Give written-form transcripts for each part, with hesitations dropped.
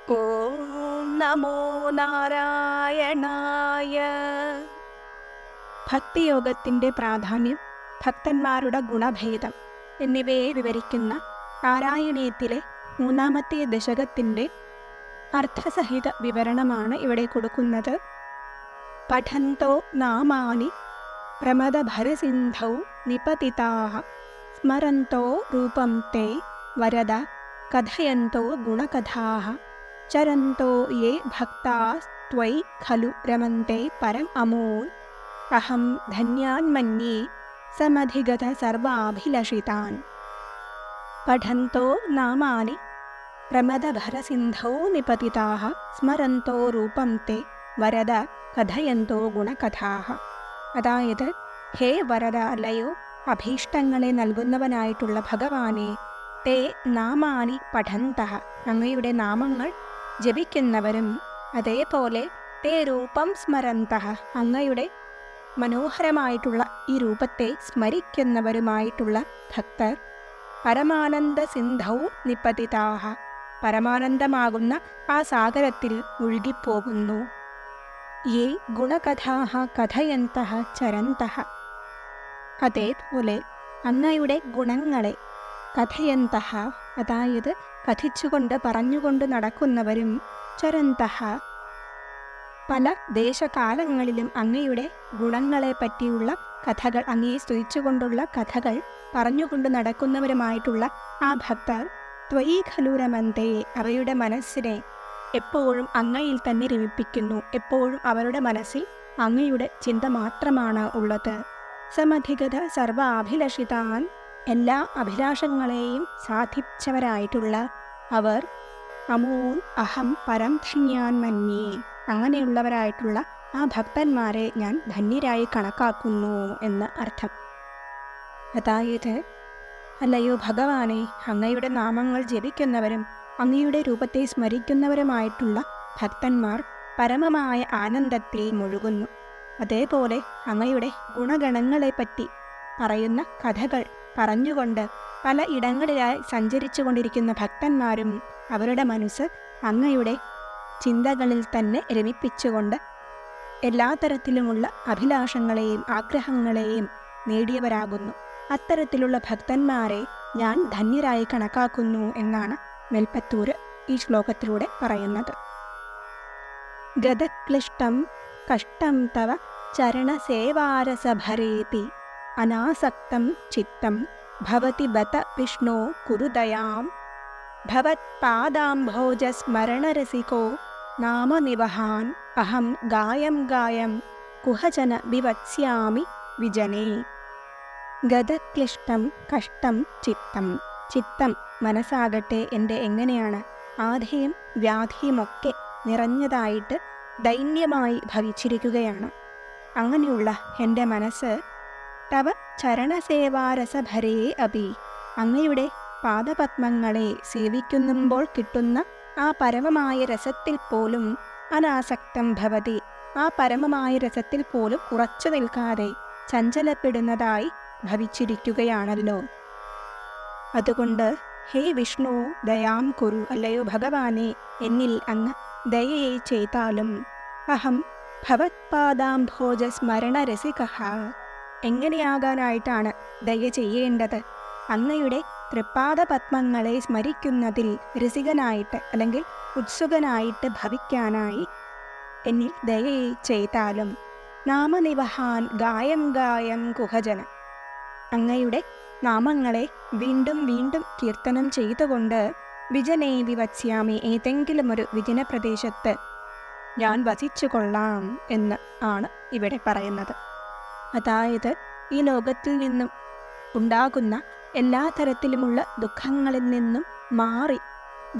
ഓം നമോ നാരായണായ. ഭക്തിയോഗത്തിൻ്റെ പ്രാധാന്യം, ഭക്തന്മാരുടെ ഗുണഭേദം എന്നിവയെ വിവരിക്കുന്ന നാരായണീയത്തിലെ 3-ാമത്തെ ദശകത്തിൻ്റെ അർത്ഥസഹിത വിവരണമാണ് ഇവിടെ കൊടുക്കുന്നത്. പഠന്തോ നാമാനി പ്രമദഭരസിന്ധൗ നിപതിതാഃ സ്മരന്തോ രൂപം തേ വരദ കഥയന്തോ ഗുണകഥാഃ ചരന്തോ യേ ഭക്താസ്ത്വയി ഖലു രമന്തെ പരം അമൂൽ അഹം ധന്യാൻ മന്യേ സമധിഗത സർവാഭിലഷിതാൻ. പഠന്തോ നാമാനി പ്രമദഭരസിന്ധൗ നിപതിതാഃ സ്മരന്തോ രൂപം തേ വരദ കഥയന്തോ ഗുണകഥാഃ. അതായത്, ഹേ വരദ, അല്ലയോ അഭീഷ്ടങ്ങളെ നൽകുന്നവനായിട്ടുള്ള ഭഗവാനെ, തേ നാമാനി പഠന്തഃ, അങ്ങയുടെ നാമങ്ങൾ ജപിക്കുന്നവരും, അതേപോലെ തേ രൂപം സ്മരന്തഃ, അങ്ങയുടെ മനോഹരമായിട്ടുള്ള ഈ രൂപത്തെ സ്മരിക്കുന്നവരുമായിട്ടുള്ള ഭക്തർ, പരമാനന്ദ സിന്ധൗ നിപതിതാഃ, പരമാനന്ദമാകുന്ന ആ സാഗരത്തിൽ ഒഴുകിപ്പോകുന്നു. യേ ഗുണകഥാഃ കഥയന്തഃ ചരന്തഃ, അതേപോലെ അങ്ങയുടെ ഗുണങ്ങളെ കഥയന്തഃ, അതായത് കഥിച്ചുകൊണ്ട് പറഞ്ഞുകൊണ്ട് നടക്കുന്നവരും, ചരന്തഃ, പല ദേശകാലങ്ങളിലും അങ്ങയുടെ ഗുണങ്ങളെ പറ്റിയുള്ള കഥകൾ, അങ്ങയെ സ്തുതിച്ചുകൊണ്ടുള്ള കഥകൾ പറഞ്ഞുകൊണ്ട് നടക്കുന്നവരുമായിട്ടുള്ള ആ ഭക്തർ, ത്വയി ഖലു രമന്തെ, അവയുടെ മനസ്സിനെ എപ്പോഴും അങ്ങയിൽ തന്നെ രമിപ്പിക്കുന്നു. എപ്പോഴും അവരുടെ മനസ്സിൽ അങ്ങയുടെ ചിന്ത മാത്രമാണ് ഉള്ളത്. സമധിഗത സർവാഭിലഷിതാൻ, എല്ലാ അഭിലാഷങ്ങളെയും സാധിച്ചവരായിട്ടുള്ള അവർ, അമൂൽ അഹം പരം ധന്യാൻ മന്യേ, അങ്ങനെയുള്ളവരായിട്ടുള്ള ആ ഭക്തന്മാരെ ഞാൻ ധന്യരായി കണക്കാക്കുന്നു എന്ന് അർത്ഥം. അതായത്, അല്ലയോ ഭഗവാനെ, അങ്ങയുടെ നാമങ്ങൾ ജപിക്കുന്നവരും അങ്ങയുടെ രൂപത്തെ സ്മരിക്കുന്നവരുമായിട്ടുള്ള ഭക്തന്മാർ പരമമായ ആനന്ദത്തിൽ മുഴുകുന്നു. അതേപോലെ അങ്ങയുടെ ഗുണഗണങ്ങളെപ്പറ്റി പറയുന്ന കഥകൾ പറഞ്ഞുകൊണ്ട് പല ഇടങ്ങളിലായി സഞ്ചരിച്ചു കൊണ്ടിരിക്കുന്ന ഭക്തന്മാരും അവരുടെ മനസ്സ് അങ്ങയുടെ ചിന്തകളിൽ തന്നെ രമിപ്പിച്ചുകൊണ്ട് എല്ലാ തരത്തിലുമുള്ള അഭിലാഷങ്ങളെയും ആഗ്രഹങ്ങളെയും നേടിയവരാകുന്നു. അത്തരത്തിലുള്ള ഭക്തന്മാരെ ഞാൻ ധന്യരായി കണക്കാക്കുന്നു എന്നാണ് മേൽപ്പത്തൂര് ഈ ശ്ലോകത്തിലൂടെ പറയുന്നത്. ഗതക്ലിഷ്ടം കഷ്ടം തവ ചരണസേവാരസഭരേതി അനാസക്തം ചിത്തം ഭവതി ബത വിഷ്ണോ കുരുദയാം ഭവത്പാദാംഭോജസ്മരണരസികോ നാമനിവഹാൻ അഹം ഗായം ഗായം കുഹജന വിവത്സ്യാമി വിജനേ. ഗതക്ലിഷ്ടം കഷ്ടം ചിത്തം, ചിത്തം മനസ്സാകട്ടെ എൻ്റെ എങ്ങനെയാണ് ആധിയും വ്യാധിയുമൊക്കെ നിറഞ്ഞതായിട്ട് ദൈന്യമായി ഭവിച്ചിരിക്കുകയാണ്. അങ്ങനെയുള്ള എൻ്റെ മനസ്സ് തവ ചരണസേവാരസഭരേ അപി, അങ്ങയുടെ പാദപത്മങ്ങളെ സേവിക്കുമ്പോൾ കിട്ടുന്ന ആ പരമമായ രസത്തിൽ പോലും അനാസക്തം ഭവതി, ആ പരമമായ രസത്തിൽ പോലും ഉറച്ചു നിൽക്കാതെ ചഞ്ചലപ്പെടുന്നതായി ഭവിച്ചിരിക്കുകയാണല്ലോ. അതുകൊണ്ട് ഹേ വിഷ്ണു ദയാം കുരു, അല്ലയോ ഭഗവാനെ, എന്നിൽ അങ്ങ് ദയയെ ചെയ്താലും. അഹം ഭവത്പാദാംഭോജ സ്മരണരസികഃ, എങ്ങനെയാകാനായിട്ടാണ് ദയ ചെയ്യേണ്ടത്? അങ്ങയുടെ തൃപ്പാദപത്മങ്ങളെ സ്മരിക്കുന്നതിൽ രസികനായിട്ട് അല്ലെങ്കിൽ ഉത്സുകനായിട്ട് ഭവിക്കാനായി എന്നിൽ ദയയെ ചെയ്താലും. നാമനിവഹാൻ ഗായം ഗായം കുഹജന, അങ്ങയുടെ നാമങ്ങളെ വീണ്ടും വീണ്ടും കീർത്തനം ചെയ്തുകൊണ്ട് വിജനേ വിവത്സ്യാമി, ഏതെങ്കിലും ഒരു വിജന പ്രദേശത്ത് ഞാൻ വസിച്ചു കൊള്ളാം എന്ന് ആണ് ഇവിടെ പറയുന്നത്. അതായത്, ഈ ലോകത്തിൽ നിന്നും ഉണ്ടാകുന്ന എല്ലാ തരത്തിലുമുള്ള ദുഃഖങ്ങളിൽ നിന്നും മാറി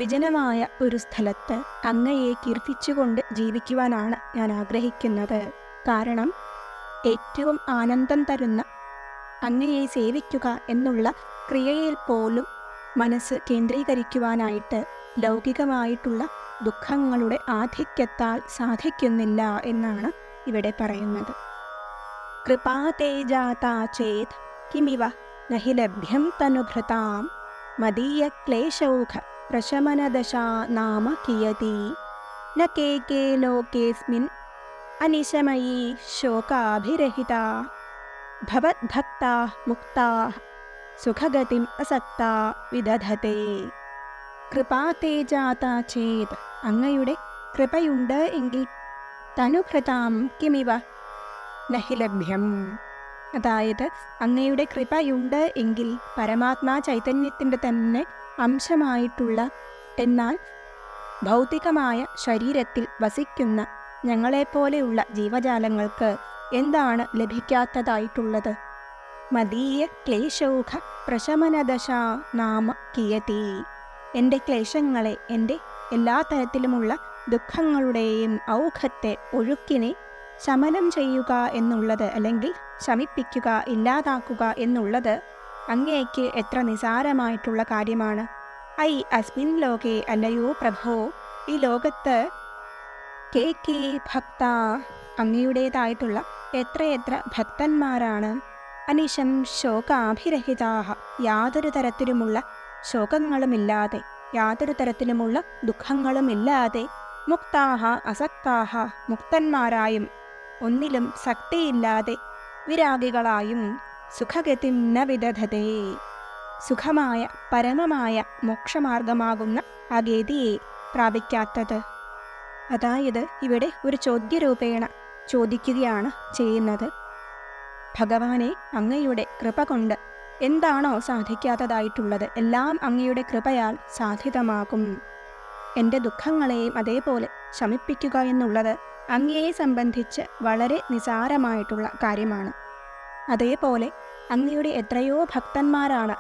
വിജനമായ ഒരു സ്ഥലത്ത് അങ്ങയെ കീർത്തിച്ചുകൊണ്ട് ജീവിക്കുവാനാണ് ഞാൻ ആഗ്രഹിക്കുന്നത്. കാരണം ഏറ്റവും ആനന്ദം തരുന്ന അങ്ങയെ സേവിക്കുക എന്നുള്ള ക്രിയയിൽ പോലും മനസ്സ് കേന്ദ്രീകരിക്കുവാനായിട്ട് ലൗകികമായിട്ടുള്ള ദുഃഖങ്ങളുടെ ആധിക്യത്താൽ സാധിക്കുന്നില്ല എന്നാണ് ഇവിടെ പറയുന്നത്. കൃപാതേജാതാ ചേത് കിമിവ നഹി ലഭ്യം തനുഭൃതാം മദീയ ക്ലേശൗഘ പ്രശമനദശാ നാമ കിയതി ന കേ ലോകേസ്മിൻ അനിശമയീ ശോകാഭിരഹിതാ ഭവദ്ഭക്താ മുക്താ സുഖഗതിം അസക്താ വിദധതേ. കൃപാതേ ജാതാ ചേത്, അങ്ങയുടെ കൃപയുണ്ട് എങ്കിൽ തനുഭൃതാം കിമിവ നഹി ലഭ്യം. അതായത് അങ്ങയുടെ കൃപയുണ്ട് എങ്കിൽ പരമാത്മാ ചൈതന്യത്തിൻ്റെ തന്നെ അംശമായിട്ടുള്ള എന്നാൽ ഭൗതികമായ ശരീരത്തിൽ വസിക്കുന്ന ഞങ്ങളെപ്പോലെയുള്ള ജീവജാലങ്ങൾക്ക് എന്താണ് ലഭിക്കാത്തതായിട്ടുള്ളത്? മദീയ ക്ലേശൗഘ പ്രശമനദശാ നാമ കിയതി. എൻ്റെ ക്ലേശങ്ങളെ, എൻ്റെ എല്ലാ തരത്തിലുമുള്ള ദുഃഖങ്ങളുടെയും ഔഖത്തെ, ഒഴുക്കിനെ ശമനം ചെയ്യുക എന്നുള്ളത്, അല്ലെങ്കിൽ ശമിപ്പിക്കുക, ഇല്ലാതാക്കുക എന്നുള്ളത് അങ്ങേക്ക് എത്ര നിസാരമായിട്ടുള്ള കാര്യമാണ്. ഐ അസ്മിൻ ലോകേ, അല്ലയോ പ്രഭോ, ഈ ലോകത്ത് കേ ഭക്ത, അങ്ങയുടേതായിട്ടുള്ള എത്രയെത്ര ഭക്തന്മാരാണ്. അനിശം ശോകാഭിരഹിതാഹ, യാതൊരു തരത്തിലുമുള്ള ശോകങ്ങളുമില്ലാതെ, യാതൊരു തരത്തിലുമുള്ള ദുഃഖങ്ങളുമില്ലാതെ, മുക്താഹ അസക്താഹ, മുക്തന്മാരായും ഒന്നിലും ശക്തിയില്ലാതെ വിരാഗികളായും, സുഖഗതിം ന വിദധതേ, സുഖമായ പരമമായ മോക്ഷമാർഗമാകുന്ന ആ ഗതിയെ പ്രാപിക്കാത്തത്. അതായത് ഇവിടെ ഒരു ചോദ്യരൂപേണ ചോദിക്കുകയാണ് ചെയ്യുന്നത്. ഭഗവാനെ, അങ്ങയുടെ കൃപ കൊണ്ട് എന്താണോ സാധിക്കാത്തതായിട്ടുള്ളത് എല്ലാം അങ്ങയുടെ കൃപയാൽ സാധിതമാകും. എൻ്റെ ദുഃഖങ്ങളെയും അതേപോലെ ശമിപ്പിക്കുക എന്നുള്ളത് അങ്ങയെ സംബന്ധിച്ച് വളരെ നിസാരമായിട്ടുള്ള കാര്യമാണ്. അതേപോലെ അങ്ങയുടെ എത്രയോ ഭക്തന്മാരാണ്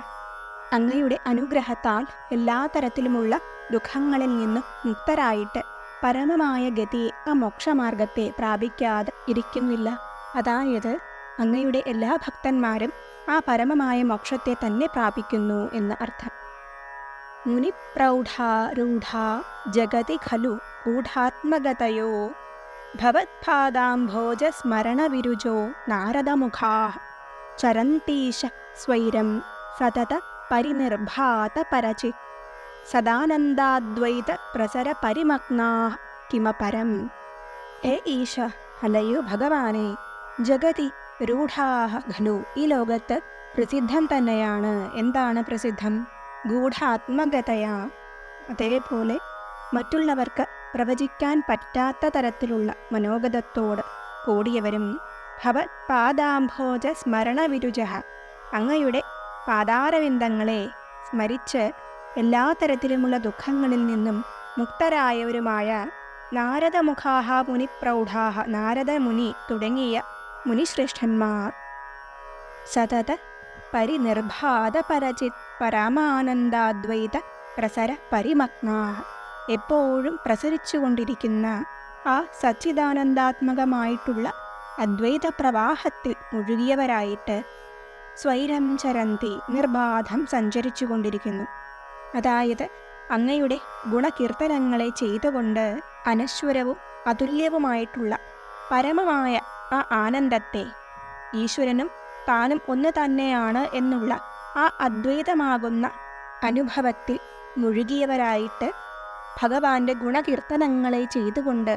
അങ്ങയുടെ അനുഗ്രഹത്താൽ എല്ലാ തരത്തിലുമുള്ള ദുഃഖങ്ങളിൽ നിന്നും മുക്തരായിട്ട് പരമമായ ഗതിയെ, ആ മോക്ഷമാർഗത്തെ പ്രാപിക്കാതെ ഇരിക്കുന്നില്ല. അതായത് അങ്ങയുടെ എല്ലാ ഭക്തന്മാരും ആ പരമമായ മോക്ഷത്തെ തന്നെ പ്രാപിക്കുന്നു എന്ന് അർത്ഥം. മുനിപ്രൗഢാരൂഢാ ജഗതി ഖലു ഗൂഢാത്മഗതയോ ഭവത്പാദാംഭോജസ്മരണവിരുജോ നാരദമുഖാ ചരന്തീശ സ്വൈരം സതത പരിനിർഭാതപരചിത് സദാനന്ദാദ്വൈത പ്രസര പരിമഗ്നാ കിമപരം. ഹേ ഈശ, അല്ലയോ ഭഗവാനെ, ജഗതി രൂഢാഹ ഖലു, ഈ ലോകത്ത് പ്രസിദ്ധം തന്നെയാണ്. എന്താണ് പ്രസിദ്ധം? ഗൂഢാത്മഗതയാ, അതേപോലെ മറ്റുള്ളവർക്ക് പ്രവചിക്കാൻ പറ്റാത്ത തരത്തിലുള്ള മനോഗതത്തോട് കൂടിയവരും, ഭവത് പാദാംഭോജ സ്മരണവിരുജ, അങ്ങയുടെ പാദാരവിന്ദങ്ങളെ സ്മരിച്ച് എല്ലാ തരത്തിലുമുള്ള ദുഃഖങ്ങളിൽ നിന്നും മുക്തരായവരുമായ നാരദമുഖാഹ മുനിപ്രൗഢാഹ, നാരദമുനി തുടങ്ങിയ മുനിശ്രേഷ്ഠന്മാർ, സതത പരിനിർഭാതപരചിത് പരമാനന്ദാദ്വൈത പ്രസര പരിമഗ്നാ, എപ്പോഴും പ്രസരിച്ചുകൊണ്ടിരിക്കുന്ന ആ സച്ചിദാനന്ദാത്മകമായിട്ടുള്ള അദ്വൈത പ്രവാഹത്തിൽ മുഴുകിയവരായിട്ട് സ്വൈരം ചരന്തി, നിർബാധം സഞ്ചരിച്ചു കൊണ്ടിരിക്കുന്നു. അതായത് അങ്ങയുടെ ഗുണകീർത്തനങ്ങളെ ചെയ്തുകൊണ്ട് അനശ്വരവും അതുല്യവുമായിട്ടുള്ള പരമമായ ആ ആനന്ദത്തെ, ഈശ്വരനും താനും ഒന്ന് തന്നെയാണ് എന്നുള്ള ആ അദ്വൈതമാകുന്ന അനുഭവത്തിൽ മുഴുകിയവരായിട്ട് ഭഗവാന്റെ ഗുണകീർത്തനങ്ങളെ ചെയ്തുകൊണ്ട്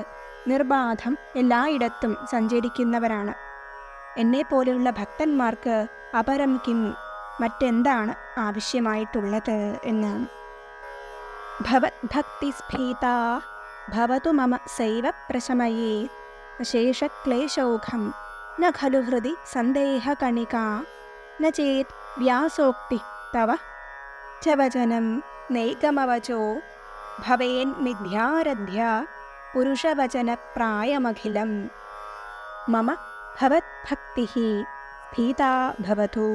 നിർബാധം എല്ലായിടത്തും സഞ്ചരിക്കുന്നവരാണ്. എന്നെപ്പോലെയുള്ള ഭക്തന്മാർക്ക് അപരം കിം, മറ്റെന്താണ് ആവശ്യമായിട്ടുള്ളത് എന്നാണ്. ഭവദ്ഭക്തിസ്ഫീതാ ഭവതു മമ സൈവ പ്രശമയേ അശേഷക്ലേശൗഘം ന ഖലു ഹൃദി സന്ദേഹകണികാ ന ചേത് വ്യാസോക്തി തവ ച വചനം നൈകമവചോ ഭവേൻ മിഥ്യാരധ്യ പുരുഷവചനപ്രായമഖിലം. മമ ഭവദ്ഭക്തി സ്ഫീതാ ഭവതു,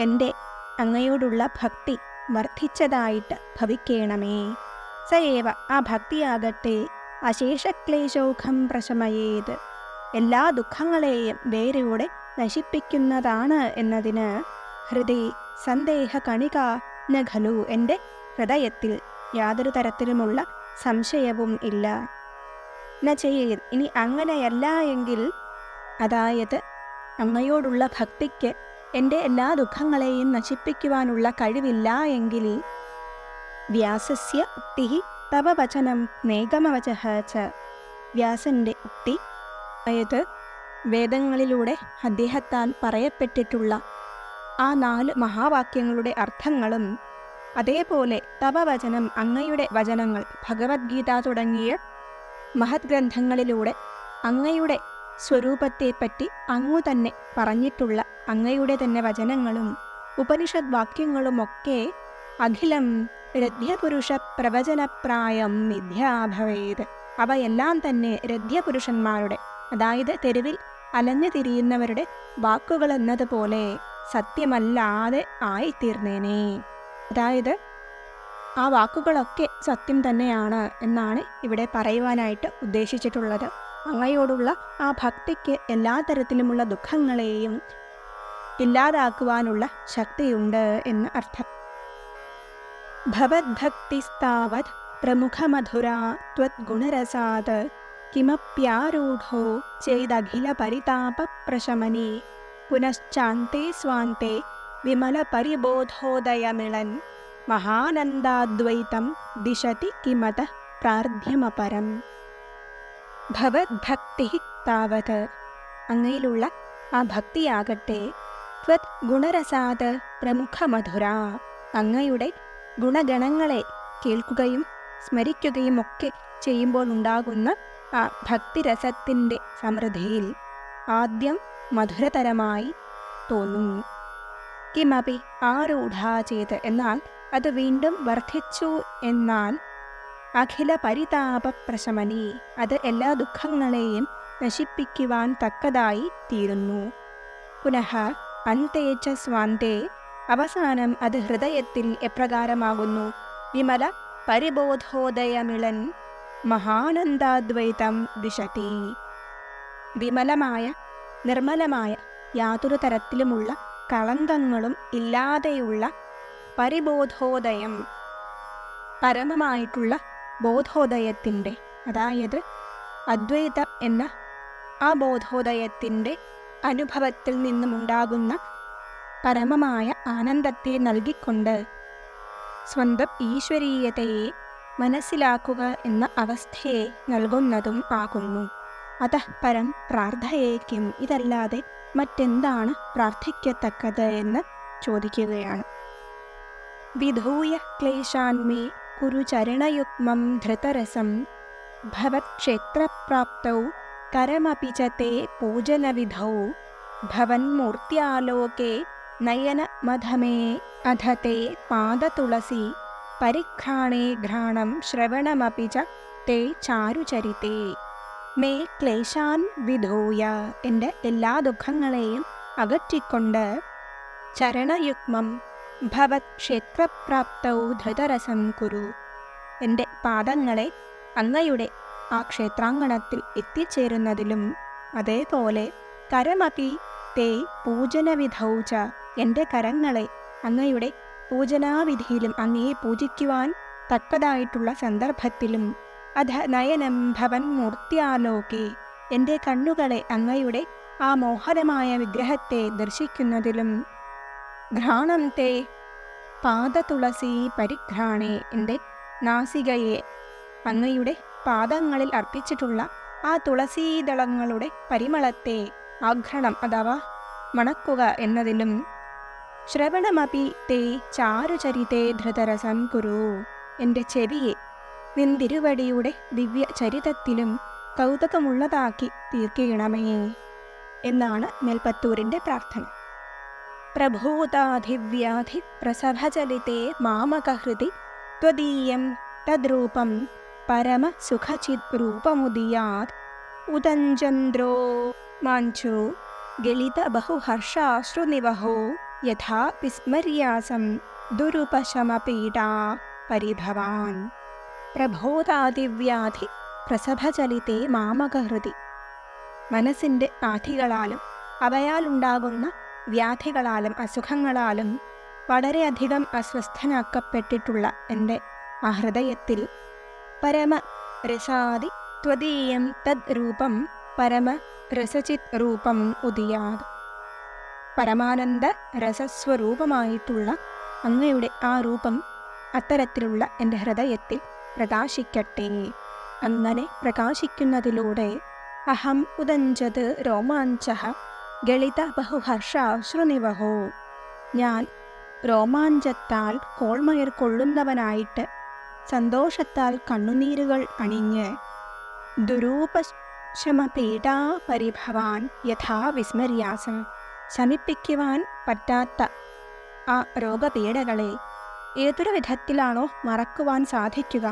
എൻ്റെ അങ്ങയോടുള്ള ഭക്തി വർദ്ധിച്ചതായിട്ട് ഭവിക്കേണമേ. സയേവ, ആ ഭക്തിയാകട്ടെ അശേഷക്ലേശൗഘം പ്രശമയേത്, എല്ലാ ദുഃഖങ്ങളെയും വേരോടെ നശിപ്പിക്കുന്നതാണ് എന്നതിന് ഹൃദയ സന്ദേഹ കണിക ന ഖലു, എൻ്റെ ഹൃദയത്തിൽ യാതൊരു തരത്തിലുമുള്ള സംശയവും ഇല്ല. ന ചെയ്ത്, ഇനി അങ്ങനെയല്ല എങ്കിൽ, അതായത് അങ്ങയോടുള്ള ഭക്തിക്ക് എൻ്റെ എല്ലാ ദുഃഖങ്ങളെയും നശിപ്പിക്കുവാനുള്ള കഴിവില്ല എങ്കിൽ, വ്യാസസ്യ ഉക്തിഃ തവ വചനം നേകമവചഃ ച. വ്യാസന്റെ ഉക്തി, അതായത് വേദങ്ങളിലൂടെ അദ്ദേഹത്താൽ പറയപ്പെട്ടിട്ടുള്ള ആ 4 മഹാവാക്യങ്ങളുടെ അർത്ഥങ്ങളും, അതേപോലെ തവ വചനം അങ്ങയുടെ വചനങ്ങൾ, ഭഗവത്ഗീത തുടങ്ങിയ മഹത് ഗ്രന്ഥങ്ങളിലൂടെ അങ്ങയുടെ സ്വരൂപത്തെപ്പറ്റി അങ്ങു തന്നെ പറഞ്ഞിട്ടുള്ള അങ്ങയുടെ തന്നെ വചനങ്ങളും ഉപനിഷത് വാക്യങ്ങളുമൊക്കെ അഖിലം രഥ്യപുരുഷ പ്രവചനപ്രായം മിഥ്യാഭവേത്. അവയെല്ലാം തന്നെ രഥ്യപുരുഷന്മാരുടെ, അതായത് തെരുവിൽ അലഞ്ഞു തിരിയുന്നവരുടെ വാക്കുകൾ എന്നതുപോലെ സത്യമല്ലാതെ ആയിത്തീർന്നേനെ. അതായത് ആ വാക്കുകളൊക്കെ സത്യം തന്നെയാണ് എന്നാണ് ഇവിടെ പറയുവാനായിട്ട് ഉദ്ദേശിച്ചിട്ടുള്ളത്. അങ്ങയോടുള്ള ആ ഭക്തിക്ക് എല്ലാ തരത്തിലുമുള്ള ദുഃഖങ്ങളെയും ഇല്ലാതാക്കുവാനുള്ള ശക്തിയുണ്ട് എന്ന് അർത്ഥം. ഭവദ്ഭക്തിസ്താവത് പ്രമുഖമധുരാ ത്വദ്ഗുണരസാത് കിമപ്യാരൂഢോ ചേദഖില പരിതാപപ്രശമനീ പുനശ്ചാന്തേ സ്വാന്തേ വിമലപരിബോധോദയമിളൻ മഹാനന്ദാദ്വൈതം ദിശതി കിമതഃ പ്രാർത്ഥ്യമപരം. ഭവദ്ഭക്തി താവത്, അങ്ങയിലുള്ള ആ ഭക്തിയാകട്ടെ, ത്വത് ഗുണരസാത് പ്രമുഖമധുര, അങ്ങയുടെ ഗുണഗണങ്ങളെ കേൾക്കുകയും സ്മരിക്കുകയുമൊക്കെ ചെയ്യുമ്പോൾ ഉണ്ടാകുന്ന ആ ഭക്തിരസത്തിൻ്റെ സമൃദ്ധിയിൽ ആദ്യം മധുരതരമായി തോന്നുന്നു. കിമപി ആരൂഢാ ചേത്, എന്നാൽ അത് വീണ്ടും വർദ്ധിച്ചു എന്നാൽ അഖില പരിതാപപ്രശമനി, അത് എല്ലാ ദുഃഖങ്ങളെയും നശിപ്പിക്കുവാൻ തക്കതായി തീരുന്നു. പുനഃ അന്തേ ച സ്വാന്തേ, അവസാനം അത് ഹൃദയത്തിൽ എപ്രകാരമാകുന്നു? വിമല പരിബോധോദയമിളൻ മഹാനന്ദാദ്വൈതം ദിശതി. വിമലമായ നിർമ്മലമായ യാതൊരു തരത്തിലുമുള്ള കളങ്കങ്ങളും ഇല്ലാതെയുള്ള പരിബോധോദയം, പരമമായിട്ടുള്ള ബോധോദയത്തിൻ്റെ, അതായത് അദ്വൈതം എന്ന ആ ബോധോദയത്തിൻ്റെ അനുഭവത്തിൽ നിന്നുമുണ്ടാകുന്ന പരമമായ ആനന്ദത്തെ നൽകിക്കൊണ്ട് സ്വന്തം ഈശ്വരീയതയെ മനസ്സിലാക്കുക എന്ന അവസ്ഥയെ നൽകുന്നതും ആകുന്നു. അതഃ പരം പ്രാർത്ഥയേക്കും, ഇതല്ലാതെ മറ്റെന്താണ് പ്രാർത്ഥിക്കത്തക്കത് എന്ന് ചോദിക്കുകയാണ്. വിധൂയ ക്ലേശാന്മേ കുരു ചരണയുഗ്മം ധൃതരസം ഭവത്ക്ഷേത്രപ്രാപ്തൗ കരമപി ച തേ പൂജനവിധൗ ഭവന്മൂർത്യാലോകേ നയനമധമേ അധ തേ പാദതുളസി പരിഘ്രാണേ ഘ്രാണം ശ്രവണമപി ച തേ ചാരുചരിതേ. മേ ക്ലേശാൻ വിധൂയ, എൻ്റെ എല്ലാ ദുഃഖങ്ങളെയും അകറ്റിക്കൊണ്ട് ചരണയുഗ്മം ഭവത് ക്ഷേത്രപ്രാപ്തൗ ധൃതരസം കുരു, എൻ്റെ പാദങ്ങളെ അങ്ങയുടെ ആ ക്ഷേത്രാങ്കണത്തിൽ എത്തിച്ചേരുന്നതിലും, അതേപോലെ കരമപി തേ പൂജനവിധൗ ച, എൻ്റെ കരങ്ങളെ അങ്ങയുടെ പൂജനാവിധിയിലും അങ്ങയെ പൂജിക്കുവാൻ തക്കതായിട്ടുള്ള സന്ദർഭത്തിലും, അധ നയനം ഭവൻ മൂർത്തിയാലോകെ, എൻ്റെ കണ്ണുകളെ അങ്ങയുടെ ആ മോഹനമായ വിഗ്രഹത്തെ ദർശിക്കുന്നതിലും, ഘ്രാണം തേ പാദതുളസി പരിഘ്രാണേ, എൻ്റെ നാസികയെ അങ്ങയുടെ പാദങ്ങളിൽ അർപ്പിച്ചിട്ടുള്ള ആ തുളസീദളങ്ങളുടെ പരിമളത്തെ ആഘ്രണം അഥവാ മണക്കുക എന്നതിലും, ശ്രവണമപി തേ ചാരുചരിതേ ധൃതരസം കുരു, എൻ്റെ ചെവിയെ നിന്തിരുവടിയുടെ ദിവ്യ ചരിതത്തിലും കൗതുകമുള്ളതാക്കി തീർക്കണമേ എന്നാണ് മേൽപ്പത്തൂരിൻ്റെ പ്രാർത്ഥന. പ്രഭൂതാധിവ്യാധി പ്രസഭചലിതേ മാമകഹൃതി ത്വദീയം തദ്രൂപം പരമസുഖചിത് രൂപമുദിയാത് ഉദഞ്ചന്ദ്രോ മാഞ്ചോ ഗളിത ബഹുഹർഷാശ്രുനിവഹോ യഥാ വിസ്മര്യാസം ദുരുപശമപീഡാ പരിഭവാൻ. പ്രബോധാദിവ്യാധി പ്രസഭചലിതേ മാമകഹൃതി, മനസ്സിൻ്റെ ആധികളാലും അവയാലുണ്ടാകുന്ന വ്യാധികളാലും അസുഖങ്ങളാലും വളരെയധികം അസ്വസ്ഥനാക്കപ്പെട്ടിട്ടുള്ള എൻ്റെ ആ ഹൃദയത്തിൽ പരമ രസാദി ത്വദീയം തദ് രൂപം പരമ രസചിത് രൂപം ഉദിയാത്, പരമാനന്ദ രസസ്വരൂപമായിട്ടുള്ള അങ്ങയുടെ ആ രൂപം അത്തരത്തിലുള്ള എൻ്റെ ഹൃദയത്തിൽ പ്രകാശിക്കട്ടെ. അങ്ങനെ പ്രകാശിക്കുന്നതിലൂടെ അഹം ഉദഞ്ചത് രോമാഞ്ചഃ ഗളിത ബഹുഹർഷാശ്രുനിവഹോ, ഞാൻ രോമാഞ്ചത്താൽ കോൾമയർ കൊള്ളുന്നവനായിട്ട് സന്തോഷത്താൽ കണ്ണുനീരുകൾ അണിഞ്ഞ് ദുരൂപശമപീഡാ പരിഭവാൻ യഥാ വിസ്മര്യാസം, ശമിപ്പിക്കുവാൻ പറ്റാത്ത ആ രോഗപീഡകളെ ഏതൊരു വിധത്തിലാണോ മറക്കുവാൻ സാധിക്കുക,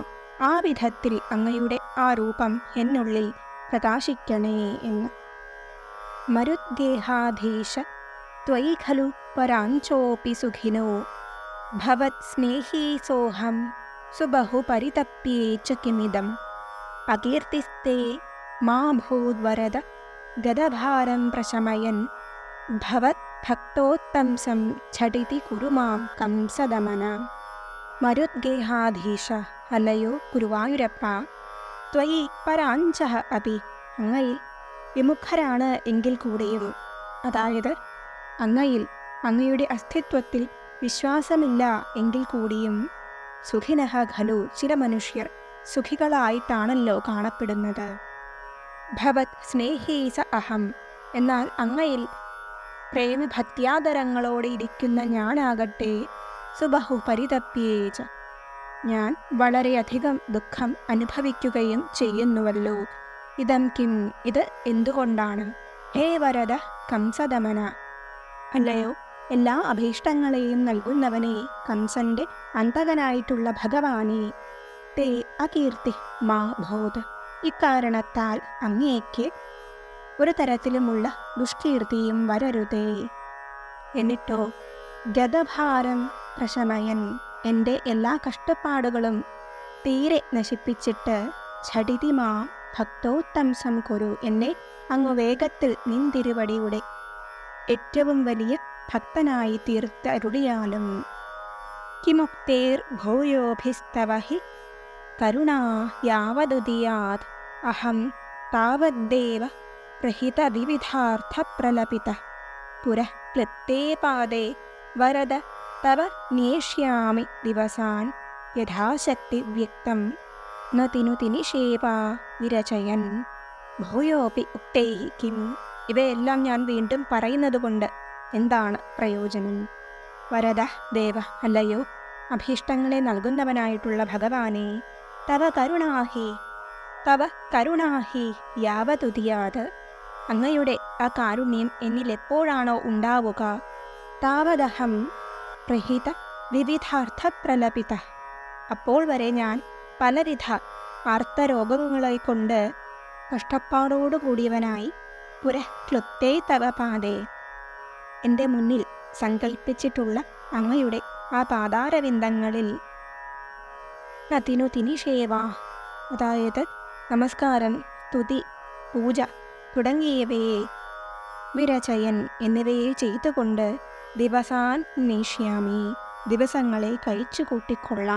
ആ വിധത്തിൽ അങ്ങയുടെ ആ രൂപം എന്നുള്ളിൽ പ്രകാശിക്കണേ എന്ന്. മരുദ്ഗേഹാധീശ ത്വയി ഖലു പരാഞ്ചോപി സുഖിനോ ഭവത് സ്നേഹീ സോഹം സുബഹു പരിതപ്യേ ച കിമിദം, അകീർത്തിസ്തേ മാ ഭൂദ്വരദ ഗദഭാരം പ്രശമയൻ ഭവത് ഭക്തോത്തംസം ഝടിതി കുരു മാം കംസദമന. മരുദ്ഗേഹാധീശ, അല്ലയോ ഗുരുവായൂരപ്പ, ത്വയി പരാഞ്ചഃ അപി, അങ്ങയിൽ വിമുഖരാണ് എങ്കിൽ കൂടെയും, അതായത് അങ്ങയിൽ അങ്ങയുടെ അസ്തിത്വത്തിൽ വിശ്വാസമില്ല എങ്കിൽ കൂടിയും, സുഖിനഃ ഖലു, ചില മനുഷ്യർ സുഖികളായിട്ടാണല്ലോ കാണപ്പെടുന്നത്. ഭവത് സ്നേഹീസ അഹം, എന്നാൽ അങ്ങയിൽ പ്രേമഭക്ത്യാദരങ്ങളോടെ ഇരിക്കുന്ന ഞാനാകട്ടെ സുബഹു പരിതപ്യേച്ച, ഞാൻ വളരെയധികം ദുഃഖം അനുഭവിക്കുകയും ചെയ്യുന്നുവല്ലോ. ഇതം കിം, ഇത് എന്തുകൊണ്ടാണ്? ഹേ വരദ കംസദമന, അല്ലയോ എല്ലാ അഭീഷ്ടങ്ങളെയും നൽകുന്നവനെ, കംസന്റെ അന്തകനായിട്ടുള്ള ഭഗവാനെ, തേ അകീർത്തി മാ ഭൂത്, ഇക്കാരണത്താൽ അങ്ങേക്ക് ഒരു തരത്തിലുമുള്ള ദുഷ്കീർത്തിയും വരരുതേ. എന്നിട്ടോ ഗദഭാരം പ്രശമയൻ, എൻ്റെ എല്ലാ കഷ്ടപ്പാടുകളും തീരെ നശിപ്പിച്ചിട്ട് ഝടിതി മാ ഭക്തോത്തംസം കുരു, എന്നെ അങ്ങ് വേഗത്തിൽ നിന്തിരുവടിയുടെ ഏറ്റവും വലിയ ഭക്തനായി തീർത്തരുളിയാലും. കിമുക്തേർ ഭൂയോഭിസ്തവ ഹി കരുണാ യാവദുദിയാത് അഹം താവദ്ദേവ പ്രഹിത വിവിധാർത്ഥ പ്രലപിത പുരഃ ക്ലിപ്തേ പാദേ വരദ തവ നേഷ്യാമി ദിവസാൻ യഥാശക്തി വ്യക്തം ന തിനുതി നിഷേപാ വിരചയൻ. ഭൂയോപി ഉക്തൈ കിം, ഇവയെല്ലാം ഞാൻ വീണ്ടും പറയുന്നതുകൊണ്ട് എന്താണ് പ്രയോജനം? വരദ ദേവ, അല്ലയോ അഭീഷ്ടങ്ങളെ നൽകുന്നവനായിട്ടുള്ള ഭഗവാനെ, തവ കരുണാഹി യാവതുദിയാത്, അങ്ങയുടെ ആ കാരുണ്യം എന്നിൽ എപ്പോഴാണോ ഉണ്ടാവുക, താവദഹം പ്രഹിത വിവിധാർത്ഥ പ്രലപിത, അപ്പോൾ വരെ ഞാൻ പലവിധ ആർത്തരോഗങ്ങളെ കൊണ്ട് കഷ്ടപ്പാടോടുകൂടിയവനായി പുരഃക്ലുപ്തേ തവ പാദേ, എൻ്റെ മുന്നിൽ സങ്കൽപ്പിച്ചിട്ടുള്ള അങ്ങയുടെ ആ പാതാരവിന്ദങ്ങളിൽ തിനിഷേവ, അതായത് നമസ്കാരം, സ്തുതി, പൂജ തുടങ്ങിയവയെ വിരചയൻ എന്നിവയെ ചെയ്തുകൊണ്ട് ദിവസാൻ നേഷ്യാമി, ദിവസങ്ങളെ കഴിച്ചു കൂട്ടിക്കൊള്ളാം.